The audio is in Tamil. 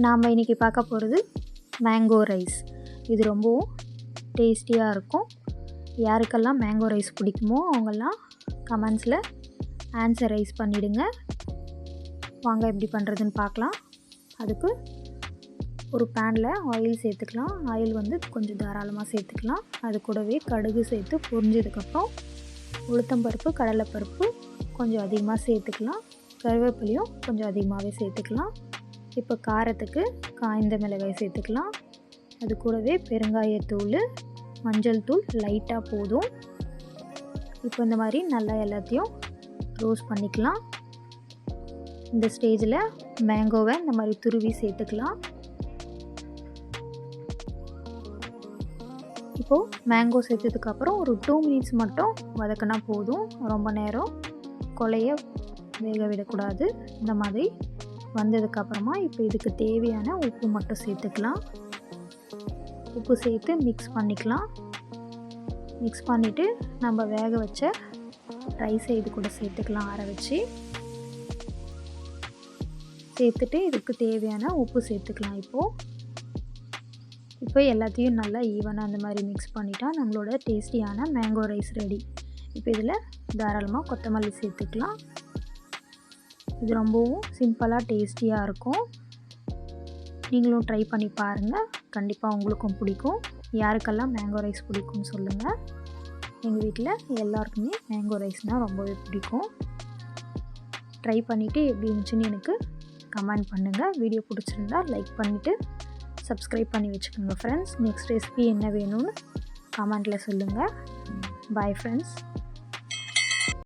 நாம் இன்றைக்கி பார்க்க போகிறது மேங்கோ ரைஸ். இது ரொம்பவும் டேஸ்டியாக இருக்கும். யாருக்கெல்லாம் மேங்கோ ரைஸ் பிடிக்குமோ அவங்கெல்லாம் கமெண்ட்ஸில் ஆன்சர் ரைஸ் பண்ணிவிடுங்க. வாங்க எப்படி பண்ணுறதுன்னு பார்க்கலாம். அதுக்கு ஒரு பேனில் ஆயில் சேர்த்துக்கலாம். ஆயில் கொஞ்சம் தாராளமாக சேர்த்துக்கலாம். அது கூடவே கடுகு சேர்த்து பொரிஞ்சதுக்கப்புறம் உளுத்தம்பருப்பு, கடலைப்பருப்பு கொஞ்சம் அதிகமாக சேர்த்துக்கலாம். கருவேப்பிலையும் கொஞ்சம் அதிகமாகவே சேர்த்துக்கலாம். இப்போ காரத்துக்கு காய்ந்த மிளகாய் சேர்த்துக்கலாம். அது கூடவே பெருங்காயத்தூள், மஞ்சள் தூள் லைட்டாக போதும். இப்போ இந்த மாதிரி நல்லா எல்லாத்தையும் ரோஸ்ட் பண்ணிக்கலாம். இந்த ஸ்டேஜில் மேங்கோவை இந்த மாதிரி துருவி சேர்த்துக்கலாம். இப்போது மேங்கோ சேர்த்ததுக்கப்புறம் ஒரு 2 மினிட்ஸ் மட்டும் வதக்கினா போதும். ரொம்ப நேரம் கொலைய வேக விடக்கூடாது. இந்த மாதிரி வந்ததுக்கப்புறமா இப்போ இதுக்கு தேவையான உப்பு மட்டும் சேர்த்துக்கலாம். உப்பு சேர்த்து மிக்ஸ் பண்ணிக்கலாம். மிக்ஸ் பண்ணிவிட்டு நம்ம வேக வச்ச ரைஸை இது கூட சேர்த்துக்கலாம். ஆற வச்சு சேர்த்துட்டு இதுக்கு தேவையான உப்பு சேர்த்துக்கலாம். இப்போ எல்லாத்தையும் நல்லா ஈவனாக அந்த மாதிரி மிக்ஸ் பண்ணிட்டா நம்மளோட டேஸ்டியான மேங்கோ ரைஸ் ரெடி. இப்போ இதில் தாராளமாக கொத்தமல்லி சேர்த்துக்கலாம். இது ரொம்பவும் சிம்பிளாக டேஸ்டியாக இருக்கும். நீங்களும் ட்ரை பண்ணி பாருங்கள். கண்டிப்பாக உங்களுக்கும் பிடிக்கும். யாருக்கெல்லாம் மேங்கோ ரைஸ் பிடிக்கும்னு சொல்லுங்கள். எங்கள் வீட்டில் எல்லாருக்குமே மேங்கோ ரைஸ்னால் ரொம்பவே பிடிக்கும். ட்ரை பண்ணிவிட்டு எப்படி இருந்துச்சுன்னு எனக்கு கமெண்ட் பண்ணுங்கள். வீடியோ பிடிச்சிருந்தா லைக் பண்ணிவிட்டு சப்ஸ்கிரைப் பண்ணி வச்சுக்கோங்க ஃப்ரெண்ட்ஸ். நெக்ஸ்ட் ரெசிபி என்ன வேணும்னு கமெண்ட்டில் சொல்லுங்கள். Bye friends.